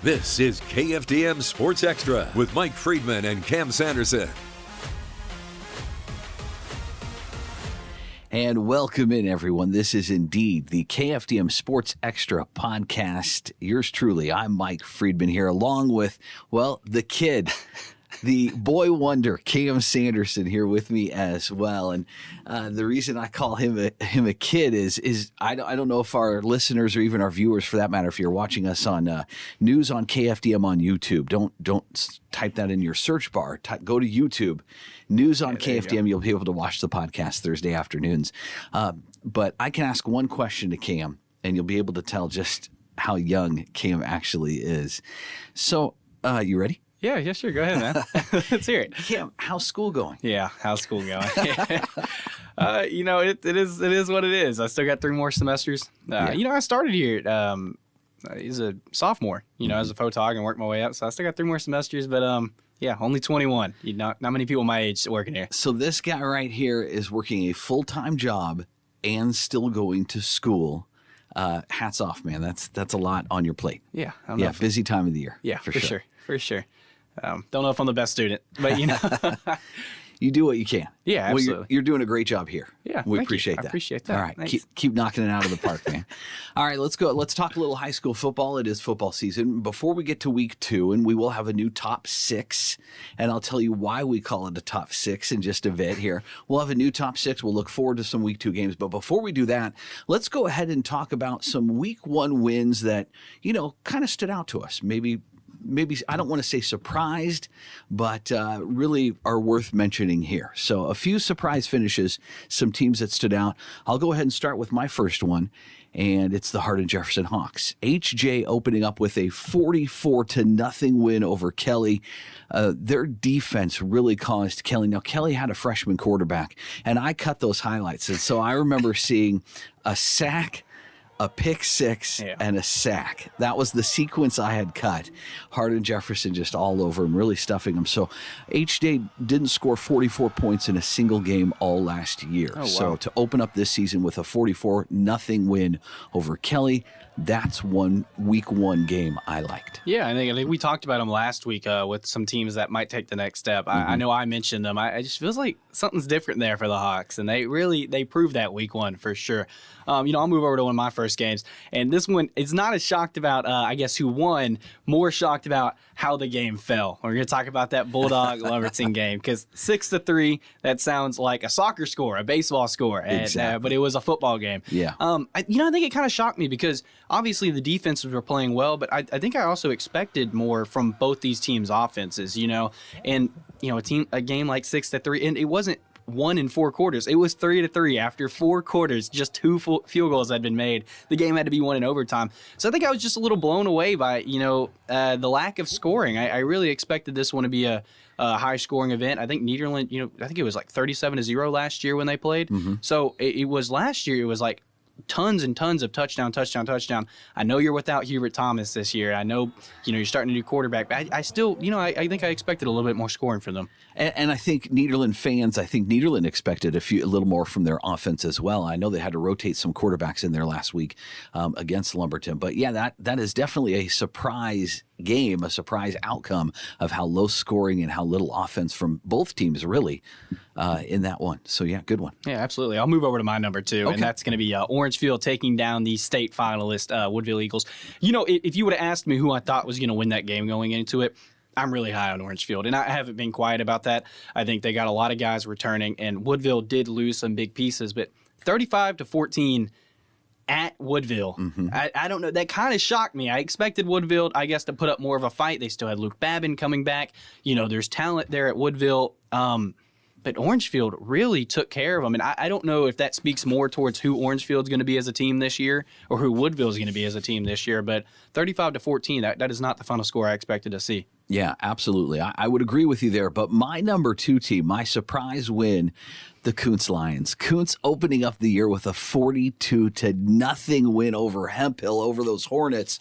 This is KFDM Sports Extra with Mike Friedman and Cam Sanderson. And welcome in, everyone. This is indeed the KFDM Sports Extra podcast. Yours truly, I'm Mike Friedman here, along with, well, the kid, the boy wonder, Cam Sanderson, here with me as well. And the reason I call him a kid is I don't know if our listeners or even our viewers, for that matter, if you're watching us on News on KFDM on YouTube, don't type that in your search bar. Go to YouTube, News on KFDM. You'll be able to watch the podcast Thursday afternoons. But I can ask one question to Cam, and you'll be able to tell just how young Cam actually is. So, you ready? Yeah, sure. Go ahead, man. Let's hear it. Cam, how's school going? Yeah, how's school going? It is what it is. I still got 3 more semesters. I started here as a sophomore, as a photog and worked my way up. So I still got 3 more semesters, but only 21. Not many people my age working here. So this guy right here is working a full-time job and still going to school. Hats off, man. That's a lot on your plate. Yeah. Busy time of the year. Yeah, for sure. Don't know if I'm the best student, but you do what you can. Yeah, absolutely. Well, you're doing a great job here. Yeah, we appreciate that. I appreciate that. All right, keep knocking it out of the park, man. All right, let's go. Let's talk a little high school football. It is football season. Before we get to week 2, and we will have a new top 6, and I'll tell you why we call it a top 6 in just a bit here. We'll have a new top 6. We'll look forward to some week 2 games. But before we do that, let's go ahead and talk about some week 1 wins that, kind of stood out to us. Maybe I don't want to say surprised, but really are worth mentioning here. So a few surprise finishes, some teams that stood out. I'll go ahead and start with my first one, and it's the Hardin-Jefferson Hawks. HJ opening up with a 44-0 win over Kelly. Their defense really caused Kelly. Now, Kelly had a freshman quarterback, and I cut those highlights. And so I remember seeing a sack, a pick 6, and a sack. That was the sequence I had cut. Hardin-Jefferson just all over him, really stuffing him. So HJ didn't score 44 points in a single game all last year. Oh, wow. So to open up this season with a 44-0 win over Kelly, that's one week 1 game I liked. Yeah, I think we talked about them last week with some teams that might take the next step. I know I mentioned them. I just feels like something's different there for the Hawks, and they proved that week 1 for sure. I'll move over to one of my first games, and this one is not as shocked about, who won, more shocked about how the game fell. We're going to talk about that Bulldog-Lumberton game, because 6-3, that sounds like a soccer score, a baseball score, exactly. But it was a football game. Yeah. I think it kind of shocked me because obviously the defenses were playing well, but I think I also expected more from both these teams' offenses, and a game like 6-3, and it wasn't 1 in 4 quarters. It was 3-3 after 4 quarters. Just 2 field goals had been made. The game had to be won in overtime. So I think I was just a little blown away by the lack of scoring. I really expected this one to be a high scoring event. I think Nederland, I think it was like 37-0 last year when they played. Mm-hmm. So it was last year. It was like tons and tons of touchdown. I know you're without Hubert Thomas this year. I know, you're starting a new quarterback, but I still, I think I expected a little bit more scoring from them. And I think Nederland expected a little more from their offense as well. I know they had to rotate some quarterbacks in there last week against Lumberton. But yeah, that is definitely a surprise game, a surprise outcome of how low scoring and how little offense from both teams really in that one. So yeah, good one. Yeah, absolutely. I'll move over to my number 2, and that's going to be Orangefield taking down the state finalist Woodville Eagles. If you would have asked me who I thought was going to win that game going into it, I'm really high on Orangefield, and I haven't been quiet about that. I think they got a lot of guys returning, and Woodville did lose some big pieces, but 35-14 at Woodville. Mm-hmm. I don't know. That kind of shocked me. I expected Woodville, to put up more of a fight. They still had Luke Babin coming back. There's talent there at Woodville. But Orangefield really took care of them. And I don't know if that speaks more towards who Orangefield's going to be as a team this year or who Woodville's going to be as a team this year. But 35-14, that is not the final score I expected to see. Yeah, absolutely. I would agree with you there. But my number 2 team, my surprise win, the Kuntz Lions. Kuntz opening up the year with a 42-0 win over Hemphill, over those Hornets.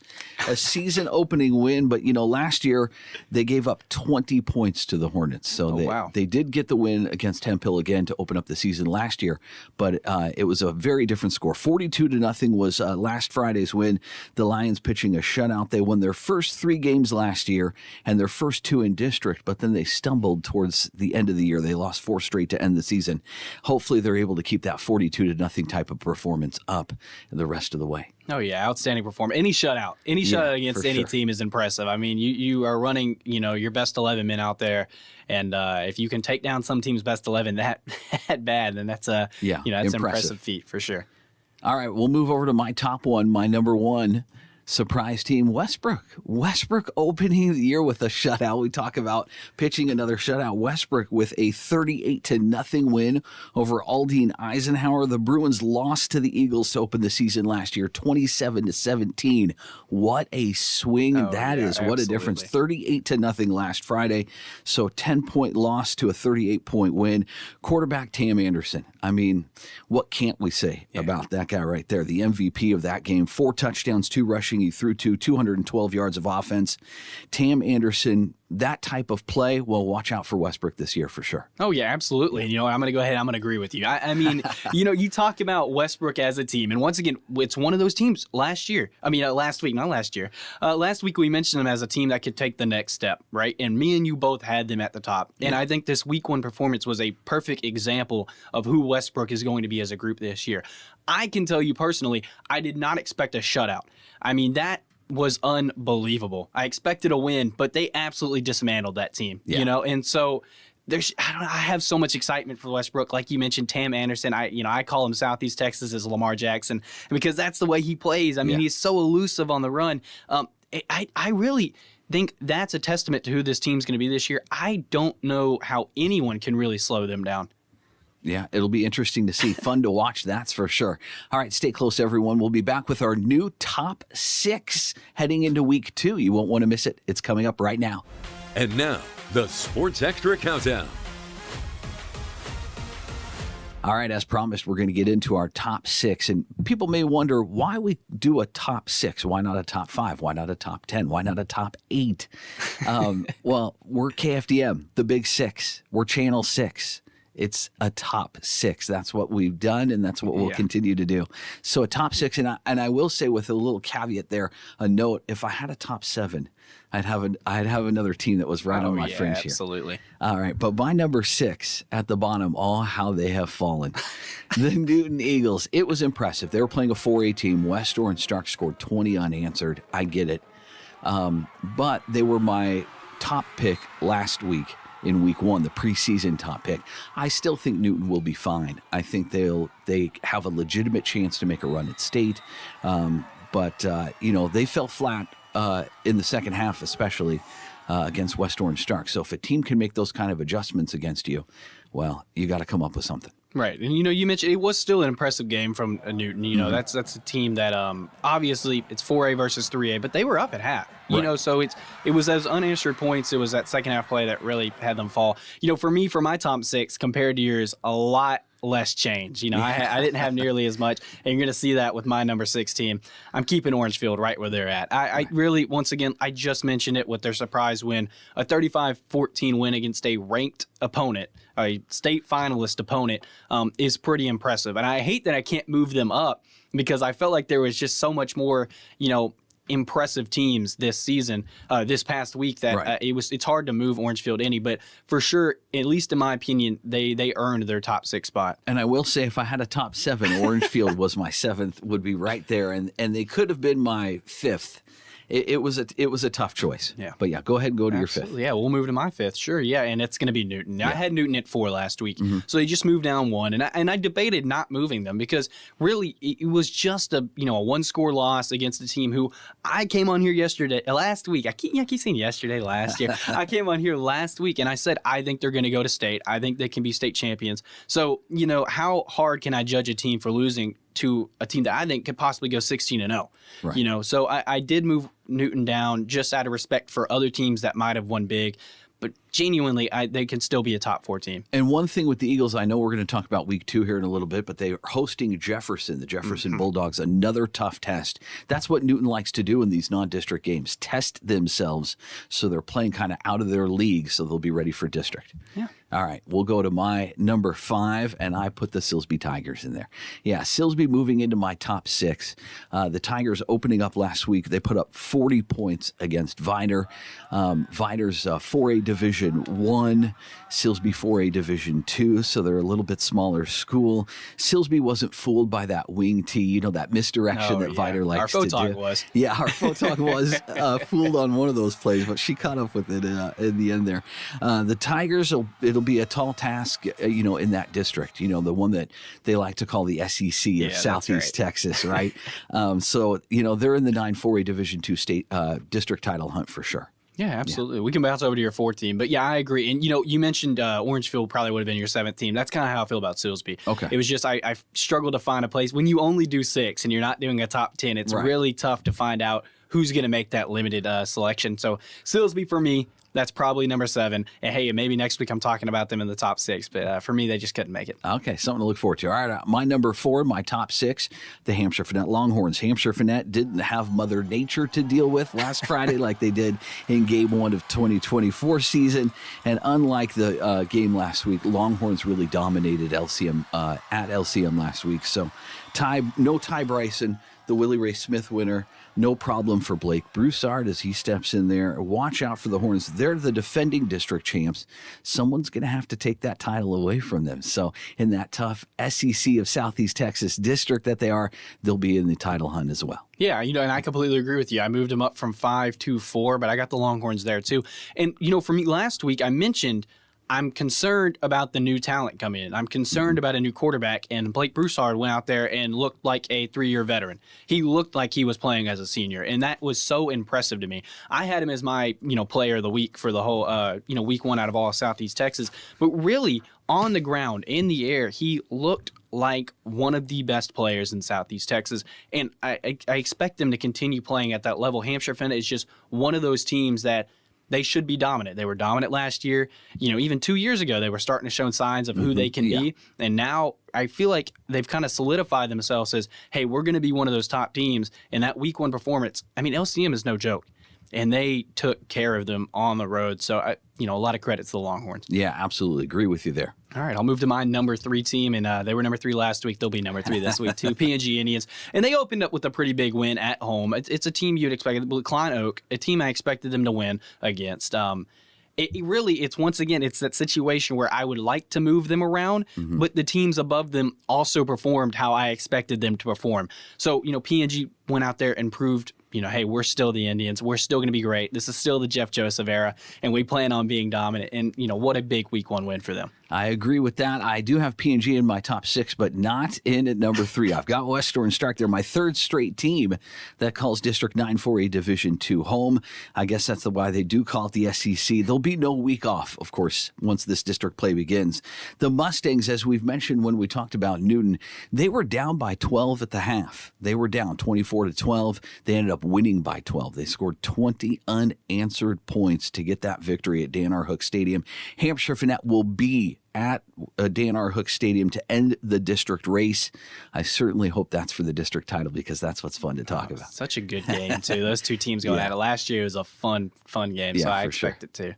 A season opening win, but last year they gave up 20 points to the Hornets. So they did get the win against Hemphill again to open up the season last year, but it was a very different score. 42-0 was last Friday's win. The Lions pitching a shutout. They won their first 3 games last year and their first 2 in district, but then they stumbled towards the end of the year. They lost 4 straight to end the season. Hopefully they're able to keep that 42-0 type of performance up the rest of the way. Oh, yeah, outstanding performance. Any shutout against any team is impressive. I mean, you are running, your best 11 men out there, and if you can take down some team's best 11 that bad, then that's that's an impressive feat for sure. All right, we'll move over to my top one, my number 1. Surprise team, Westbrook. Westbrook opening the year with a shutout. We talk about pitching another shutout. Westbrook with a 38-0 win over Aldine Eisenhower. The Bruins lost to the Eagles to open the season last year, 27-17. What a swing that is. What absolutely. A difference. 38-0 last Friday. So 10-point loss to a 38-point win. Quarterback Tam Anderson. I mean, what can't we say about that guy right there? The MVP of that game. 4 touchdowns, 2 rushing. He threw 212 yards of offense. Tam Anderson, that type of play, well, watch out for Westbrook this year for sure. Oh, yeah, absolutely. And, I'm going to go ahead. I'm going to agree with you. I mean, you talk about Westbrook as a team. And once again, it's one of those teams last week, not last year. Last week, we mentioned them as a team that could take the next step, right? And me and you both had them at the top. And I think this week 1 performance was a perfect example of who Westbrook is going to be as a group this year. I can tell you personally, I did not expect a shutout. I mean, that was unbelievable. I expected a win, but they absolutely dismantled that team, and so I have so much excitement for Westbrook. Like you mentioned, Tam Anderson, I call him Southeast Texas as Lamar Jackson because that's the way he plays. I mean, he's so elusive on the run. I really think that's a testament to who this team's going to be this year. I don't know how anyone can really slow them down. Yeah, it'll be interesting to see. Fun to watch, that's for sure. All right, stay close, everyone. We'll be back with our new top 6 heading into week 2. You won't want to miss it. It's coming up right now. And now, the Sports Extra Countdown. All right, as promised, we're going to get into our top 6. And people may wonder why we do a top 6. Why not a top 5? Why not a top 10? Why not a top 8? Well, we're KFDM, the Big 6. We're Channel 6. It's a top 6. That's what we've done, and that's what we'll continue to do. So a top 6, and I will say with a little caveat there, a note: if I had a top 7, I'd have another team that was right on my fringe here. Absolutely. All right, but my number 6 at the bottom, how they have fallen. The Newton Eagles. It was impressive. They were playing a 4A team. West Orange Stark scored 20 unanswered. I get it, but they were my top pick last week. In week 1, the preseason top pick. I still think Newton will be fine. I think they have a legitimate chance to make a run at state. But they fell flat in the second half, especially against West Orange Stark. So if a team can make those kind of adjustments against you, well, you got to come up with something. Right. And, you mentioned it was still an impressive game from Newton. That's a team that obviously it's 4A versus 3A, but they were up at half. So it was those unanswered points. It was that second half play that really had them fall. For me, for my top 6, compared to yours, a lot less change. I didn't have nearly as much, and you're going to see that with my number 6 team. I'm keeping Orangefield right where they're at. I really, once again, I just mentioned it with their surprise win, a 35-14 win against a ranked opponent, a state finalist opponent, is pretty impressive. And I hate that I can't move them up because I felt like there was just so much more, impressive teams this season, this past week that it's hard to move Orangefield any, but for sure, at least in my opinion, they earned their top 6 spot. And I will say, if I had a top 7, Orangefield was my 7th, would be right there, and they could have been my 5th. It was a tough choice. Yeah. But go ahead and go to your 5th. Yeah, we'll move to my 5th. Sure. Yeah, and it's going to be Newton. Yeah. I had Newton at 4 last week, so they just moved down 1, and I debated not moving them because really it was just a 1-score loss against a team who I came on here last week. I keep saying yesterday, last year. I came on here last week and I said I think they're going to go to state. I think they can be state champions. So how hard can I judge a team for losing to a team that I think could possibly go 16-0? Right. So I did move Newton down just out of respect for other teams that might have won big. But genuinely, they can still be a top 4 team. And one thing with the Eagles, I know we're going to talk about week 2 here in a little bit, but they are hosting Jefferson, the Jefferson Bulldogs, another tough test. That's what Newton likes to do in these non-district games, test themselves so they're playing kind of out of their league so they'll be ready for district. Yeah. All right, we'll go to my number 5, and I put the Silsbee Tigers in there. Yeah, Silsbee moving into my top 6. The Tigers opening up last week, they put up 40 points against Vidor. Vidor's 4A Division 1, Silsbee 4A Division 2, so they're a little bit smaller school. Silsbee wasn't fooled by that wing tee, that misdirection that Vidor likes to do. Our photog was. Yeah, our photog was fooled on one of those plays, but she caught up with it in the end there. The Tigers, it'll be a tall task, in that district, the one that they like to call the SEC of Southeast Texas, right? So, they're in the 9-4A Division 2 state district title hunt for sure. Yeah, absolutely. Yeah. We can bounce over to your 4th team. But yeah, I agree. And, you mentioned Orangefield probably would have been your 7th team. That's kind of how I feel about Silsbee. Okay. It was just I struggled to find a place. When you only do 6 and you're not doing a top 10, it's really tough to find out who's going to make that limited selection. So Silsbee for me, that's probably number 7. And hey, maybe next week I'm talking about them in the top 6. But for me, they just couldn't make it. Okay, something to look forward to. All right, my number 4, my top 6, the Hampshire Finette Longhorns. Hampshire Finette didn't have Mother Nature to deal with last Friday like they did in Game 1 of 2024 season. And unlike the game last week, Longhorns really dominated LCM at LCM last week. So no Ty Bryson, the Willie Ray Smith winner. No problem for Blake Broussard as he steps in there. Watch out for the Horns. They're the defending district champs. Someone's going to have to take that title away from them. So in that tough SEC of Southeast Texas district that they are, they'll be in the title hunt as well. Yeah, and I completely agree with you. I moved them up from 5 to 4, but I got the Longhorns there too. And, for me, last week I mentioned I'm concerned about the new talent coming in. I'm concerned about a new quarterback, and Blake Broussard went out there and looked like a 3-year veteran. He looked like he was playing as a senior, and that was so impressive to me. I had him as my, player of the week for the whole, week 1 out of all of Southeast Texas. But really, on the ground, in the air, he looked like one of the best players in Southeast Texas, and I expect him to continue playing at that level. Hampshire Finna is just one of those teams that they should be dominant. They were dominant last year. Even 2 years ago, they were starting to show signs of who they can be. And now I feel like they've kind of solidified themselves as, hey, we're going to be one of those top teams. And that week 1 performance, LCM is no joke. And they took care of them on the road. So, a lot of credit to the Longhorns. Yeah, absolutely. Agree with you there. All right, I'll move to my number 3 team, and they were number 3 last week. They'll be number 3 this week too. P&G Indians, and they opened up with a pretty big win at home. It's a team you'd expect. Klein Oak, a team I expected them to win against. It's once again, it's that situation where I would like to move them around, but the teams above them also performed how I expected them to perform. So, P&G went out there and proved, hey, we're still the Indians. We're still going to be great. This is still the Jeff Joseph era, and we plan on being dominant. And, what a big week 1 win for them. I agree with that. I do have P&G in my top 6, but not in at number 3. I've got West Orange Stark. They're my 3rd straight team that calls District 9-4A Division 2 home. I guess that's why they do call it the SEC. There'll be no week off, of course, once this district play begins. The Mustangs, as we've mentioned when we talked about Newton, they were down by 12 at the half. They were down 24-12. They ended up winning by 12. They scored 20 unanswered points to get that victory at Dan R. Hook Stadium. Hampshire Finette will be at Dan R. Hook Stadium to end the district race. I certainly hope that's for the district title because that's what's fun to talk about. Such a good game, too. Those two teams going at it. Last year was a fun game, so I expect it to.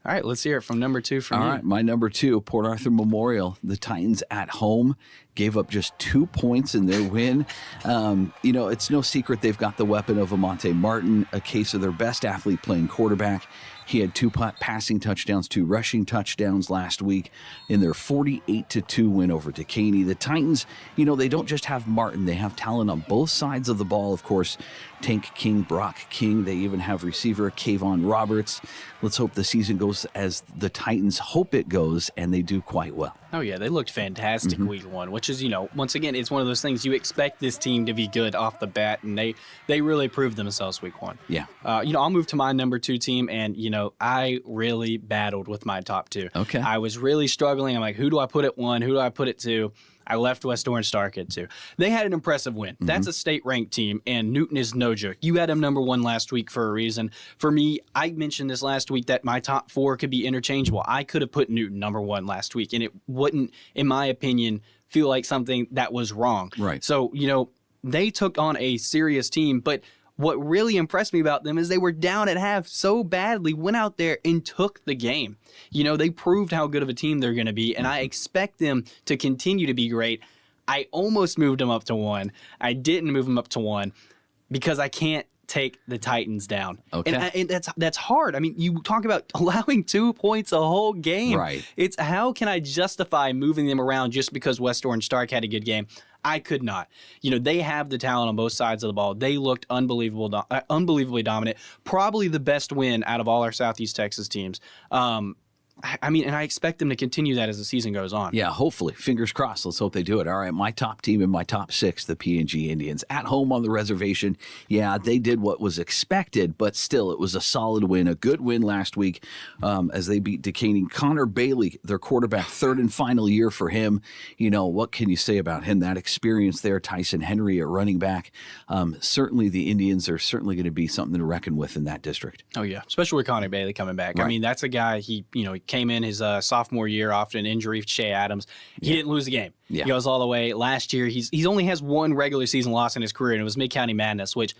All right, let's hear it from number 2 from you. All right, my number 2, Port Arthur Memorial. The Titans at home gave up just 2 points in their win. It's no secret they've got the weapon of Amonte Martin, a case of their best athlete playing quarterback. He had 2 passing touchdowns, 2 rushing touchdowns last week in their 48-2 win over Decaney. The Titans, they don't just have Martin. They have talent on both sides of the ball, of course. Tank King, Brock King. They even have receiver Kayvon Roberts. Let's hope the season goes as the Titans hope it goes, and they do quite well. Oh, yeah, they looked fantastic week 1, which is, once again, it's one of those things you expect this team to be good off the bat, and they really proved themselves week 1. Yeah. I'll move to my number 2 team, and, I really battled with my top 2. Okay. I was really struggling. I'm like, who do I put at 1? Who do I put at 2? I left West Orange Stark at 2. They had an impressive win. That's a state-ranked team, and Newton is no joke. You had them number 1 last week for a reason. For me, I mentioned this last week that my top 4 could be interchangeable. I could have put Newton number 1 last week, and it wouldn't, in my opinion, feel like something that was wrong. Right. So, they took on a serious team, but what really impressed me about them is they were down at half so badly, went out there and took the game. They proved how good of a team they're going to be, and I expect them to continue to be great. I almost moved them up to 1. I didn't move them up to 1 because I can't take the Titans down. Okay. And that's hard. I mean, you talk about allowing 2 points a whole game. Right. It's how can I justify moving them around just because West Orange Stark had a good game? I could not. They have the talent on both sides of the ball. They looked unbelievably dominant. Probably the best win out of all our Southeast Texas teams. And I expect them to continue that as the season goes on. Yeah, hopefully. Fingers crossed. Let's hope they do it. All right, my top team in my top 6, the P&G Indians. At home on the reservation, yeah, they did what was expected, but still, it was a solid win, a good win last week as they beat Decaney. Connor Bailey, their quarterback, 3rd and final year for him. What can you say about him? That experience there, Tyson Henry at running back. Certainly, the Indians are certainly going to be something to reckon with in that district. Oh, yeah, especially with Connor Bailey coming back. Right. I mean, that's a guy, he came in his sophomore year off an injury for Shea Adams. He didn't lose the game. Yeah. He goes all the way. Last year, he only has 1 regular season loss in his career, and it was Mid-County Madness, which,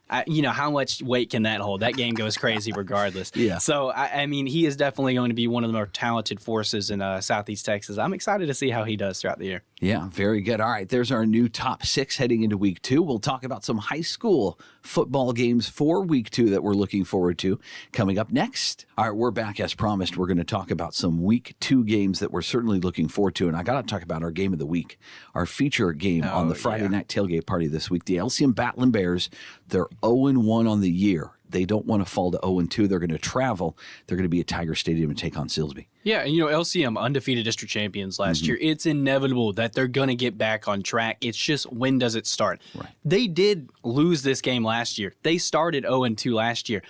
how much weight can that hold? That game goes crazy regardless. Yeah. So, I mean, he is definitely going to be one of the more talented forces in Southeast Texas. I'm excited to see how he does throughout the year. Yeah, very good. All right, there's our new top 6 heading into week 2. We'll talk about some high school football games for week 2 that we're looking forward to coming up next. All right, we're back as promised. We're going to talk about some week 2 games that we're certainly looking forward to. And I got to talk about our game of the week, our feature game on the Friday night tailgate party this week. The LCM Battling Bears, they're 0-1 on the year. They don't want to fall to 0-2. They're going to travel. They're going to be at Tiger Stadium and take on Silsbee. Yeah, and LCM, undefeated district champions last year. It's inevitable that they're going to get back on track. It's just when does it start? Right. They did lose this game last year. They started 0-2 last year.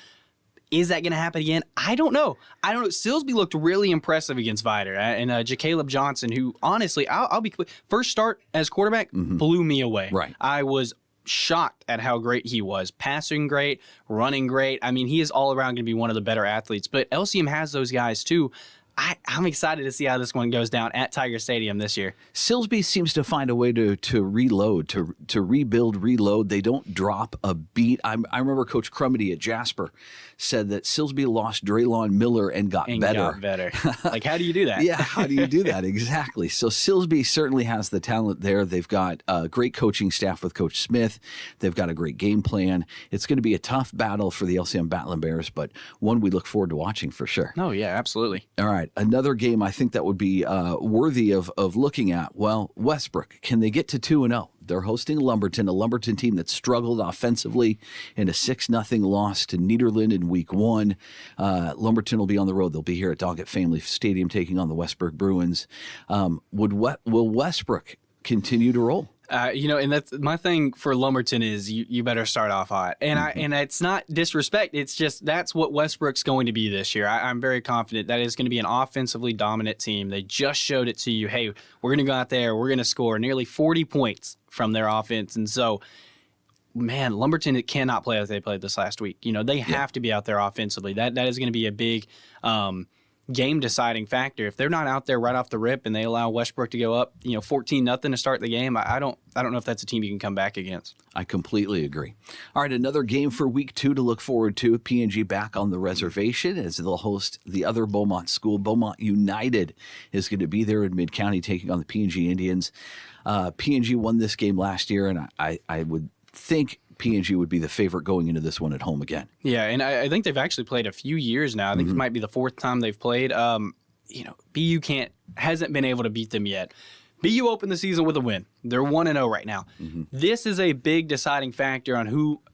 Is that going to happen again? I don't know. Silsbee looked really impressive against Vider. And Jacaleb Johnson, who honestly, I'll be clear, first start as quarterback blew me away. Right. I was shocked at how great he was. Passing great, running great. I mean, he is all around going to be one of the better athletes. But LCM has those guys too. I'm excited to see how this one goes down at Tiger Stadium this year. Silsbee seems to find a way to reload, to reload. They don't drop a beat. I remember Coach Crumity at Jasper said that Silsbee lost Draylon Miller and got better. Like, how do you do that? Yeah, how do you do that? Exactly. So Silsbee certainly has the talent there. They've got a great coaching staff with Coach Smith. They've got a great game plan. It's going to be a tough battle for the LCM Battling Bears, but one we look forward to watching for sure. Oh, yeah, absolutely. All right. Another game I think that would be worthy of looking at. Well, Westbrook, can they get to 2-0? They're hosting Lumberton, a Lumberton team that struggled offensively in a 6-0 loss to Nederland in week 1. Lumberton will be on the road. They'll be here at Doggett Family Stadium taking on the Westbrook Bruins. Will Westbrook continue to roll? And that's my thing for Lumberton is you better start off hot. And and it's not disrespect. It's just that's what Westbrook's going to be this year. I'm very confident that is going to be an offensively dominant team. They just showed it to you. Hey, we're going to go out there. We're going to score nearly 40 points from their offense. And so, man, Lumberton cannot play as they played this last week. They have to be out there offensively. That is going to be a big game deciding factor. If they're not out there right off the rip and they allow Westbrook to go up, 14-0 to start the game, I don't know if that's a team you can come back against. I completely agree. All right, another game for week 2 to look forward to. P&G back on the reservation as they'll host the other Beaumont school. Beaumont United is going to be there in Mid-County taking on the P&G Indians. P&G won this game last year, and I would think P&G would be the favorite going into this one at home again. Yeah, and I think they've actually played a few years now. I think it might be the 4th time they've played. BU hasn't been able to beat them yet. BU opened the season with a win. They're 1-0 right now. This is a big deciding factor on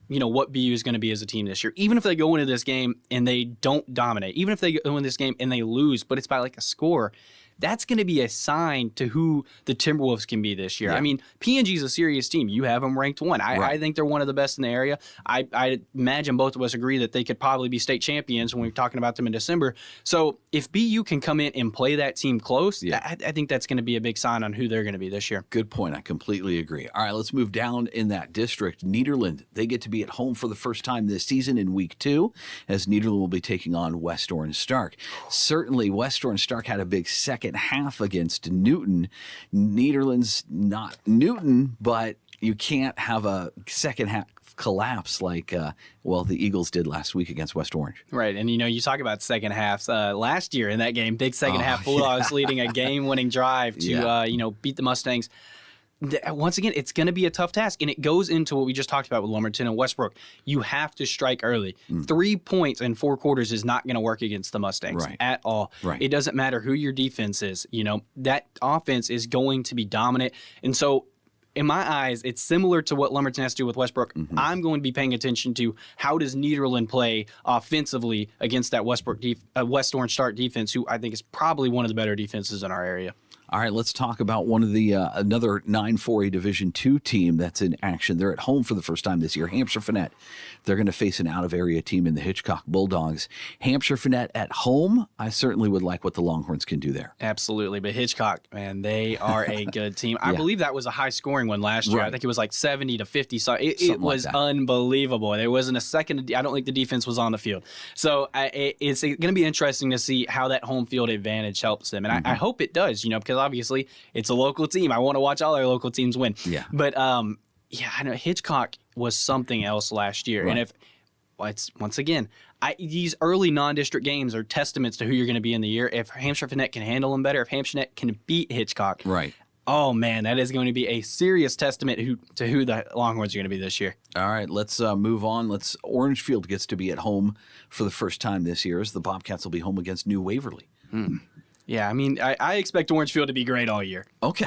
what BU is going to be as a team this year. Even if they go into this game and they don't dominate, even if they go into this game and they lose, but it's by like a score, that's going to be a sign to who the Timberwolves can be this year. Yeah. I mean, PNG's a serious team. You have them ranked 1. I think they're one of the best in the area. I imagine both of us agree that they could probably be state champions when we're talking about them in December. So if BU can come in and play that team close, I think that's going to be a big sign on who they're going to be this year. Good point. I completely agree. All right, let's move down in that district. Nederland, they get to be at home for the first time this season in week 2, as Nederland will be taking on West Orange Stark. Certainly, West Orange Stark had a big second half against Newton. Nederland's not Newton, but you can't have a second half collapse like, the Eagles did last week against West Orange. Right, and you talk about second halves. Last year in that game, big second half, Bulldogs leading a game-winning drive to beat the Mustangs. Once again, it's going to be a tough task, and it goes into what we just talked about with Wilmington and Westbrook. You have to strike early. 3 points in 4 quarters is not going to work against the Mustangs at all. Right. It doesn't matter who your defense is. That offense is going to be dominant, and so in my eyes, it's similar to what Lumberton has to do with Westbrook. I'm going to be paying attention to how does Nederland play offensively against that West Orange Stark defense, who I think is probably one of the better defenses in our area. All right, let's talk about one of the another 9-4A Division II team that's in action. They're at home for the first time this year, Hampshire Finette. They're going to face an out-of-area team in the Hitchcock Bulldogs. Hampshire Finette at home, I certainly would like what the Longhorns can do there. Absolutely, but Hitchcock, man, they are a good team. I believe that was a high-scoring one last year. I think it was like 70 to 50. So it was like unbelievable. There wasn't a second. I don't think the defense was on the field. So it's going to be interesting to see how that home field advantage helps them, and I hope it does. Because obviously it's a local team. I want to watch all our local teams win. Yeah. But I know Hitchcock was something else last year, and once again, these early non-district games are testaments to who you're going to be in the year. If Hampshire Finette can handle them better, if Hampshire Finette can beat Hitchcock, oh man, that is going to be a serious testament to who the Longhorns are going to be this year. All right, let's move on. Orangefield gets to be at home for the first time this year, as the Bobcats will be home against New Waverly. Yeah, I mean, I expect Orangefield to be great all year. Okay.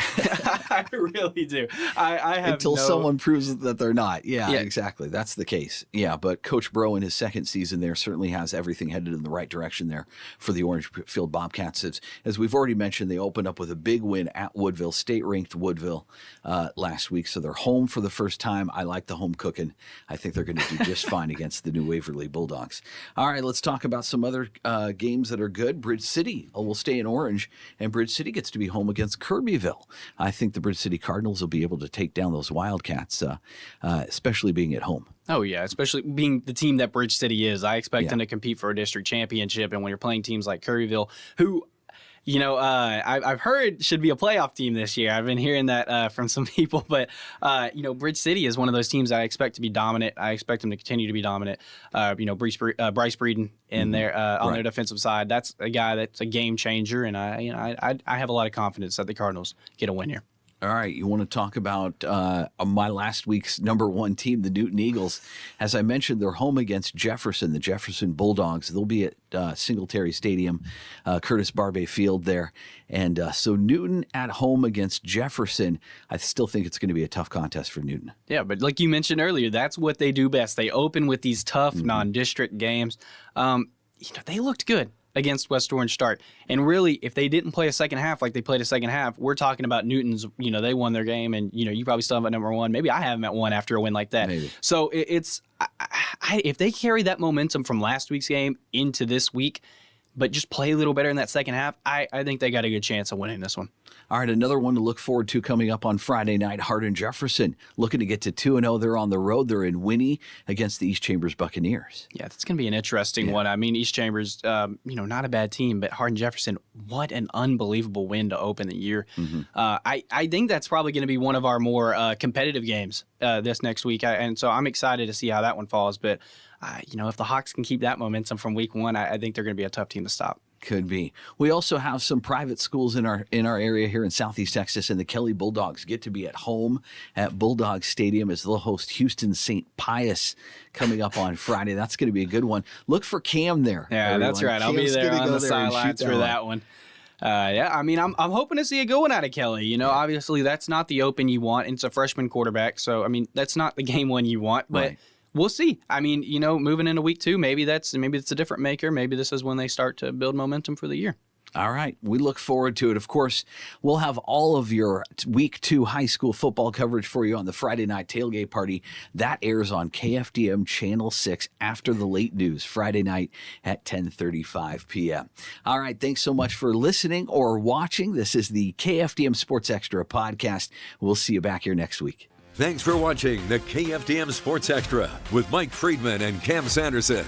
I really do. I have Until someone proves that they're not. Yeah, exactly. That's the case. Yeah, but Coach Bro in his second season there certainly has everything headed in the right direction there for the Orangefield Bobcats. As we've already mentioned, they opened up with a big win at Woodville, state-ranked Woodville last week. So they're home for the first time. I like the home cooking. I think they're going to do just fine against the New Waverly Bulldogs. All right, let's talk about some other games that are good. Bridge City will stay in Orange, and Bridge City gets to be home against Kirbyville. I think the Bridge City Cardinals will be able to take down those Wildcats, especially being at home. Oh, yeah, especially being the team that Bridge City is. I expect them to compete for a district championship, and when you're playing teams like Kirbyville, who I've heard should be a playoff team this year. I've been hearing that from some people, but Bridge City is one of those teams I expect to be dominant. I expect them to continue to be dominant. Bryce Breeden in their on their defensive side. That's a guy that's a game changer, and I have a lot of confidence that the Cardinals get a win here. All right, you want to talk about my last week's number 1 team, the Newton Eagles. As I mentioned, they're home against Jefferson, the Jefferson Bulldogs. They'll be at Singletary Stadium, Curtis Barbay Field there. And so Newton at home against Jefferson, I still think it's going to be a tough contest for Newton. Yeah, but like you mentioned earlier, that's what they do best. They open with these tough non-district games. They looked good against West Orange Stark. And really, if they didn't play a second half like they played a second half, we're talking about Newton's, they won their game, and, you probably still have at number 1. Maybe I have them at 1 after a win like that. Maybe. So it's if they carry that momentum from last week's game into this week, but just play a little better in that second half, I think they got a good chance of winning this one. All right, another one to look forward to coming up on Friday night, Hardin Jefferson, looking to get to 2-0. They're on the road. They're in Winnie against the East Chambers Buccaneers. Yeah, that's going to be an interesting one. I mean, East Chambers, not a bad team, but Hardin Jefferson, what an unbelievable win to open the year. I think that's probably going to be one of our more competitive games this next week, and so I'm excited to see how that one falls. But, if the Hawks can keep that momentum from week 1, I think they're going to be a tough team to stop. Could be. We also have some private schools in our area here in Southeast Texas, and the Kelly Bulldogs get to be at home at Bulldog Stadium as they'll host Houston St. Pius coming up on Friday. That's going to be a good one. Look for Cam there. Yeah, everyone. That's right. I'll be there on the sidelines for that one. I mean, I'm hoping to see a good one out of Kelly. Obviously that's not the open you want. It's a freshman quarterback, so I mean that's not the game one you want, but. Right. We'll see. I mean, moving into week 2, maybe it's a different maker. Maybe this is when they start to build momentum for the year. All right. We look forward to it. Of course, we'll have all of your week 2 high school football coverage for you on the Friday night tailgate party. That airs on KFDM Channel 6 after the late news, Friday night at 10:35 p.m. All right. Thanks so much for listening or watching. This is the KFDM Sports Extra podcast. We'll see you back here next week. Thanks for watching the KFDM Sports Extra with Mike Friedman and Cam Sanderson.